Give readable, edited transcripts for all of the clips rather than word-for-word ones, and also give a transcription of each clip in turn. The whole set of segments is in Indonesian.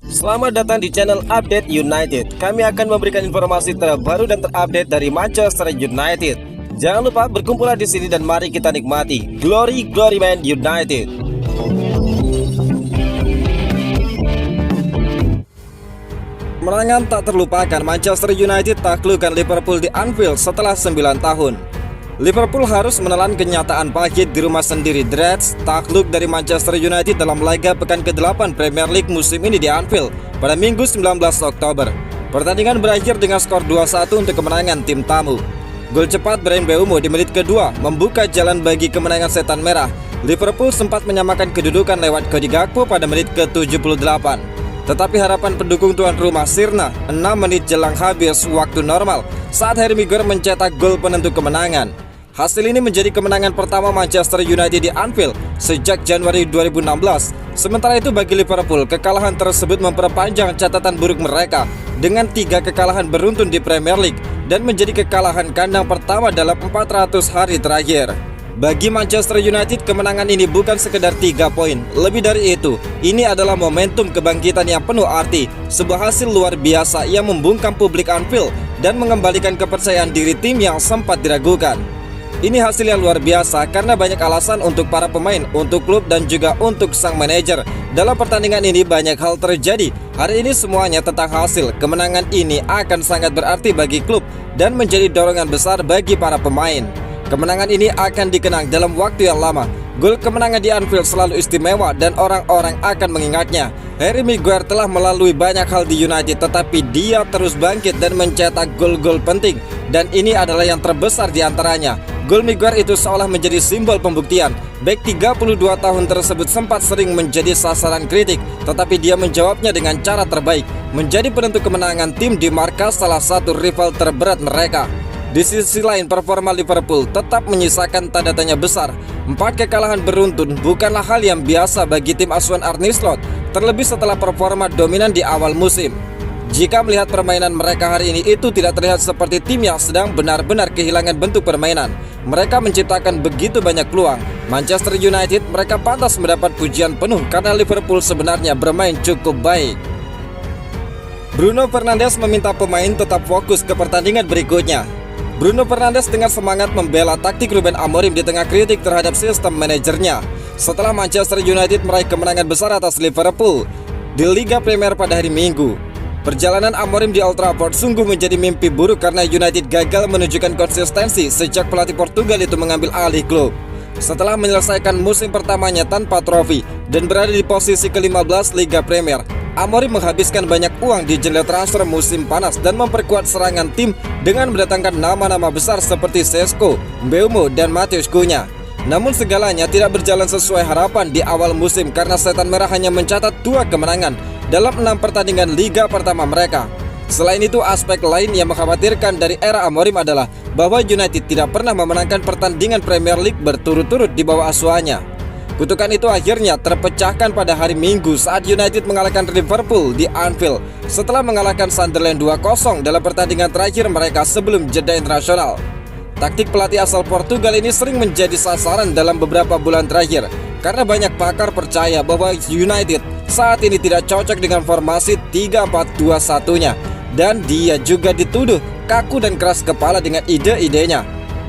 Selamat datang di channel Update United. Kami akan memberikan informasi terbaru dan terupdate dari Manchester United. Jangan lupa berkumpullah di sini dan mari kita nikmati Glory Man United. Kemenangan tak terlupakan, Manchester United taklukkan Liverpool di Anfield setelah 9 tahun. Liverpool harus menelan kenyataan pahit di rumah sendiri. The Reds takluk dari Manchester United dalam laga pekan ke-8 Premier League musim ini di Anfield pada Minggu 19 Oktober. Pertandingan berakhir dengan skor 2-1 untuk kemenangan tim tamu. Gol cepat Bryan Mbeumo di menit kedua membuka jalan bagi kemenangan setan merah. Liverpool sempat menyamakan kedudukan lewat Cody Gakpo pada menit ke-78. Tetapi harapan pendukung tuan rumah sirna 6 menit jelang habis waktu normal saat Harry Maguire mencetak gol penentu kemenangan. Hasil ini menjadi kemenangan pertama Manchester United di Anfield sejak Januari 2016. Sementara itu bagi Liverpool, kekalahan tersebut memperpanjang catatan buruk mereka dengan 3 kekalahan beruntun di Premier League dan menjadi kekalahan kandang pertama dalam 400 hari terakhir. Bagi Manchester United, kemenangan ini bukan sekedar 3 poin. Lebih dari itu, ini adalah momentum kebangkitan yang penuh arti, sebuah hasil luar biasa yang membungkam publik Anfield dan mengembalikan kepercayaan diri tim yang sempat diragukan. Ini hasil yang luar biasa karena banyak alasan untuk para pemain, untuk klub dan juga untuk sang manajer. Dalam pertandingan ini banyak hal terjadi. Hari ini semuanya tentang hasil. Kemenangan ini akan sangat berarti bagi klub dan menjadi dorongan besar bagi para pemain. Kemenangan ini akan dikenang dalam waktu yang lama. Gol kemenangan di Anfield selalu istimewa dan orang-orang akan mengingatnya. Harry Maguire telah melalui banyak hal di United, tetapi dia terus bangkit dan mencetak gol-gol penting. Dan ini adalah yang terbesar di antaranya. Gol Maguire itu seolah menjadi simbol pembuktian. Bek 32 tahun tersebut sempat sering menjadi sasaran kritik, tetapi dia menjawabnya dengan cara terbaik, menjadi penentu kemenangan tim di markas salah satu rival terberat mereka. Di sisi lain, performa Liverpool tetap menyisakan tanda tanya besar. 4 kekalahan beruntun bukanlah hal yang biasa bagi tim asuhan Arne Slot, terlebih setelah performa dominan di awal musim. Jika melihat permainan mereka hari ini, itu tidak terlihat seperti tim yang sedang benar-benar kehilangan bentuk permainan. Mereka menciptakan begitu banyak peluang. Manchester United, mereka pantas mendapat pujian penuh karena Liverpool sebenarnya bermain cukup baik. Bruno Fernandes meminta pemain tetap fokus ke pertandingan berikutnya. Bruno Fernandes dengan semangat membela taktik Ruben Amorim di tengah kritik terhadap sistem manajernya setelah Manchester United meraih kemenangan besar atas Liverpool di Liga Premier pada hari Minggu. Perjalanan Amorim di Old Trafford sungguh menjadi mimpi buruk karena United gagal menunjukkan konsistensi sejak pelatih Portugal itu mengambil alih klub. Setelah menyelesaikan musim pertamanya tanpa trofi dan berada di posisi ke-15 Liga Premier, Amorim menghabiskan banyak uang di jendela transfer musim panas dan memperkuat serangan tim dengan mendatangkan nama-nama besar seperti Sesko, Mbeumo, dan Matheus Cunha. Namun segalanya tidak berjalan sesuai harapan di awal musim karena setan merah hanya mencatat 2 kemenangan dalam 6 pertandingan liga pertama mereka. Selain itu, aspek lain yang mengkhawatirkan dari era Amorim adalah bahwa United tidak pernah memenangkan pertandingan Premier League berturut-turut di bawah asuhannya. Kutukan itu akhirnya terpecahkan pada hari Minggu saat United mengalahkan Liverpool di Anfield setelah mengalahkan Sunderland 2-0 dalam pertandingan terakhir mereka sebelum jeda internasional. Taktik pelatih asal Portugal ini sering menjadi sasaran dalam beberapa bulan terakhir karena banyak pakar percaya bahwa United saat ini tidak cocok dengan formasi 3-4-2-1-nya dan dia juga dituduh kaku dan keras kepala dengan ide-idenya.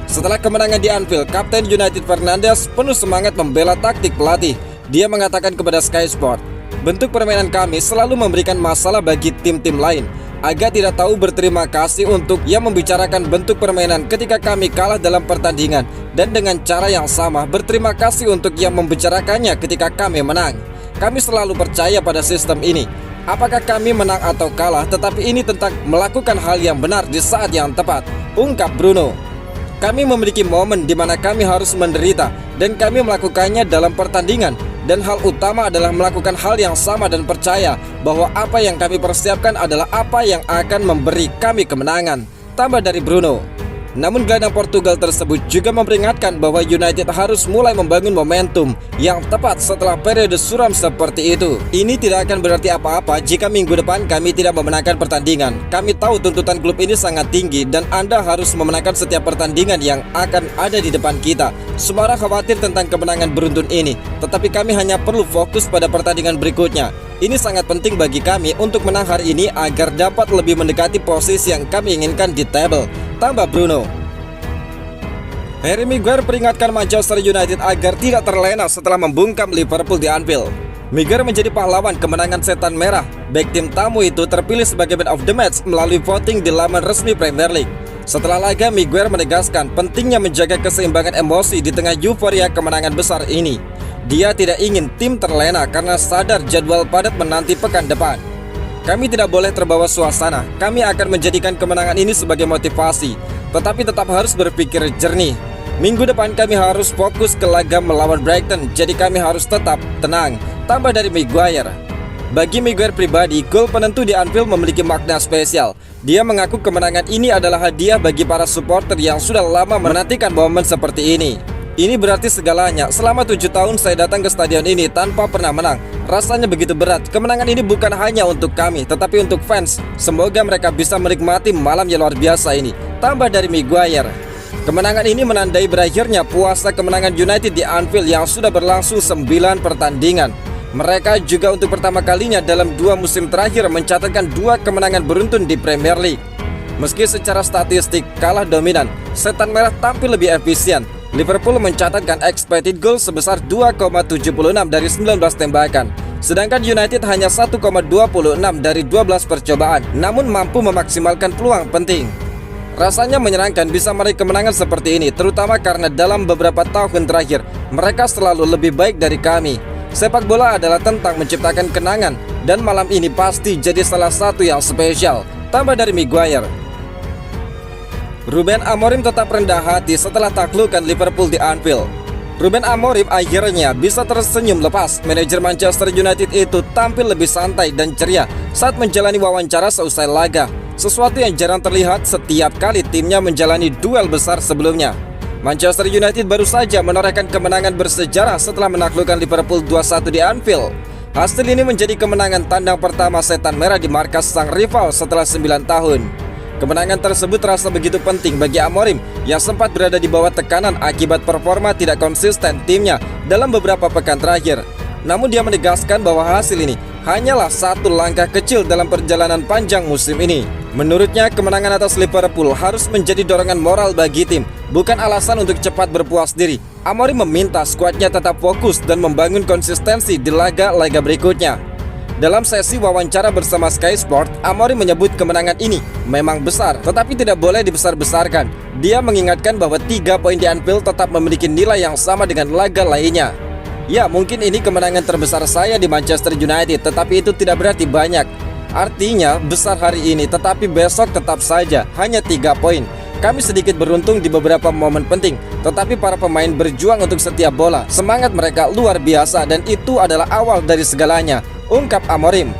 Setelah kemenangan di Anfield, Kapten United Fernandes penuh semangat membela taktik pelatih. Dia mengatakan kepada Sky Sport, "Bentuk permainan kami selalu memberikan masalah bagi tim-tim lain. Agak tidak tahu berterima kasih untuk yang membicarakan bentuk permainan ketika kami kalah dalam pertandingan, dan dengan cara yang sama berterima kasih untuk yang membicarakannya ketika kami menang. Kami selalu percaya pada sistem ini. Apakah kami menang atau kalah, tetapi ini tentang melakukan hal yang benar di saat yang tepat," ungkap Bruno. "Kami memiliki momen di mana kami harus menderita dan kami melakukannya dalam pertandingan, dan hal utama adalah melakukan hal yang sama dan percaya bahwa apa yang kami persiapkan adalah apa yang akan memberi kami kemenangan," tambah dari Bruno. Namun gelandang Portugal tersebut juga memperingatkan bahwa United harus mulai membangun momentum yang tepat setelah periode suram seperti itu. Ini tidak akan berarti apa-apa jika minggu depan kami tidak memenangkan pertandingan. Kami tahu tuntutan klub ini sangat tinggi dan Anda harus memenangkan setiap pertandingan yang akan ada di depan kita. Semua orang khawatir tentang kemenangan beruntun ini, tetapi kami hanya perlu fokus pada pertandingan berikutnya. Ini sangat penting bagi kami untuk menang hari ini agar dapat lebih mendekati posisi yang kami inginkan di table, tambah Bruno. Harry Maguire peringatkan Manchester United agar tidak terlena setelah membungkam Liverpool di Anfield. Maguire menjadi pahlawan kemenangan setan merah. Bek tim tamu itu terpilih sebagai man of the match melalui voting di laman resmi Premier League. Setelah laga, Maguire menegaskan pentingnya menjaga keseimbangan emosi di tengah euforia kemenangan besar ini. Dia tidak ingin tim terlena karena sadar jadwal padat menanti pekan depan. Kami tidak boleh terbawa suasana. Kami akan menjadikan kemenangan ini sebagai motivasi, tetapi tetap harus berpikir jernih. Minggu depan kami harus fokus ke laga melawan Brighton, jadi kami harus tetap tenang, tambah dari Maguire. Bagi Maguire pribadi, gol penentu di Anfield memiliki makna spesial. Dia mengaku kemenangan ini adalah hadiah bagi para supporter yang sudah lama menantikan momen seperti ini. Ini berarti segalanya. Selama 7 tahun saya datang ke stadion ini tanpa pernah menang. Rasanya begitu berat. Kemenangan ini bukan hanya untuk kami, tetapi untuk fans. Semoga mereka bisa menikmati malam yang luar biasa ini, tambah dari Maguire. Kemenangan ini menandai berakhirnya puasa kemenangan United di Anfield yang sudah berlangsung 9 pertandingan. Mereka juga untuk pertama kalinya dalam 2 musim terakhir mencatatkan 2 kemenangan beruntun di Premier League. Meski secara statistik kalah dominan, setan merah tampil lebih efisien. Liverpool mencatatkan expected goal sebesar 2,76 dari 19 tembakan, sedangkan United hanya 1,26 dari 12 percobaan, namun mampu memaksimalkan peluang penting. Rasanya menyenangkan bisa meraih kemenangan seperti ini, terutama karena dalam beberapa tahun terakhir mereka selalu lebih baik dari kami. Sepak bola adalah tentang menciptakan kenangan, dan malam ini pasti jadi salah satu yang spesial, tambah dari Maguire. Ruben Amorim tetap rendah hati setelah taklukkan Liverpool di Anfield. Ruben Amorim akhirnya bisa tersenyum lepas. Manajer Manchester United itu tampil lebih santai dan ceria saat menjalani wawancara seusai laga, sesuatu yang jarang terlihat setiap kali timnya menjalani duel besar sebelumnya. Manchester United baru saja menorehkan kemenangan bersejarah setelah menaklukkan Liverpool 2-1 di Anfield. Hasil ini menjadi kemenangan tandang pertama setan merah di markas sang rival setelah 9 tahun. Kemenangan tersebut terasa begitu penting bagi Amorim yang sempat berada di bawah tekanan akibat performa tidak konsisten timnya dalam beberapa pekan terakhir. Namun dia menegaskan bahwa hasil ini hanyalah satu langkah kecil dalam perjalanan panjang musim ini. Menurutnya, kemenangan atas Liverpool harus menjadi dorongan moral bagi tim, bukan alasan untuk cepat berpuas diri. Amorim meminta skuadnya tetap fokus dan membangun konsistensi di laga-laga berikutnya. Dalam sesi wawancara bersama Sky Sport, Amorim menyebut kemenangan ini memang besar, tetapi tidak boleh dibesar-besarkan. Dia mengingatkan bahwa 3 poin di Anfield tetap memiliki nilai yang sama dengan laga lainnya. Ya, mungkin ini kemenangan terbesar saya di Manchester United, tetapi itu tidak berarti banyak. Artinya besar hari ini, tetapi besok tetap saja hanya 3 poin. Kami sedikit beruntung di beberapa momen penting, tetapi para pemain berjuang untuk setiap bola. Semangat mereka luar biasa dan itu adalah awal dari segalanya, ungkap Amorim.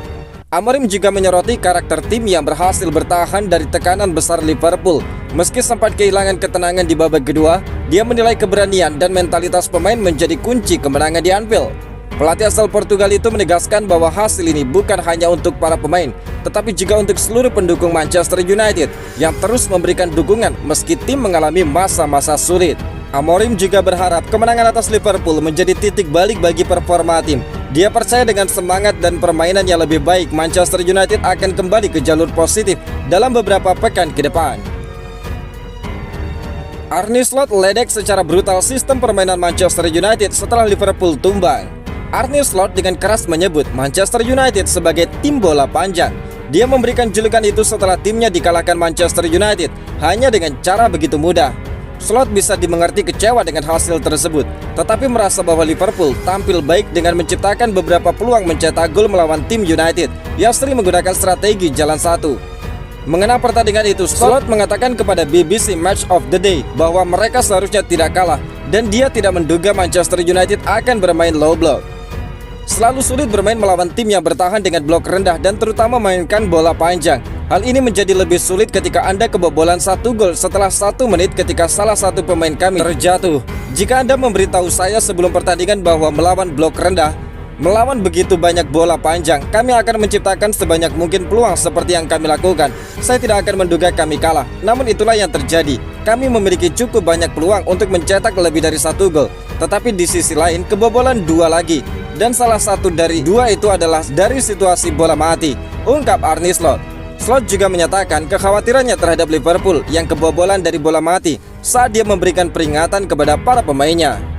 Amorim juga menyoroti karakter tim yang berhasil bertahan dari tekanan besar Liverpool. Meski sempat kehilangan ketenangan di babak kedua, dia menilai keberanian dan mentalitas pemain menjadi kunci kemenangan di Anfield. Pelatih asal Portugal itu menegaskan bahwa hasil ini bukan hanya untuk para pemain, tetapi juga untuk seluruh pendukung Manchester United yang terus memberikan dukungan meski tim mengalami masa-masa sulit. Amorim juga berharap kemenangan atas Liverpool menjadi titik balik bagi performa tim. Dia percaya dengan semangat dan permainan yang lebih baik, Manchester United akan kembali ke jalur positif dalam beberapa pekan ke depan. Arne Slot ledek secara brutal sistem permainan Manchester United setelah Liverpool tumbang. Arne Slot dengan keras menyebut Manchester United sebagai tim bola panjang. Dia memberikan julukan itu setelah timnya dikalahkan Manchester United hanya dengan cara begitu mudah. Slot bisa dimengerti kecewa dengan hasil tersebut, tetapi merasa bahwa Liverpool tampil baik dengan menciptakan beberapa peluang mencetak gol melawan tim United yang sering menggunakan strategi jalan satu. Mengenai pertandingan itu, Slot mengatakan kepada BBC Match of the Day bahwa mereka seharusnya tidak kalah dan dia tidak menduga Manchester United akan bermain low block. selalu sulit bermain melawan tim yang bertahan dengan blok rendah dan terutama mainkan bola panjang. Hal ini menjadi lebih sulit ketika Anda kebobolan 1 gol setelah 1 menit ketika salah satu pemain kami terjatuh. Jika Anda memberitahu saya sebelum pertandingan bahwa melawan blok rendah, melawan begitu banyak bola panjang, kami akan menciptakan sebanyak mungkin peluang seperti yang kami lakukan, saya tidak akan menduga kami kalah. Namun itulah yang terjadi. Kami memiliki cukup banyak peluang untuk mencetak lebih dari 1 gol. Tetapi di sisi lain kebobolan 2 lagi. Dan salah satu dari 2 itu adalah dari situasi bola mati, ungkap Arne Slot. Slot juga menyatakan kekhawatirannya terhadap Liverpool yang kebobolan dari bola mati saat dia memberikan peringatan kepada para pemainnya.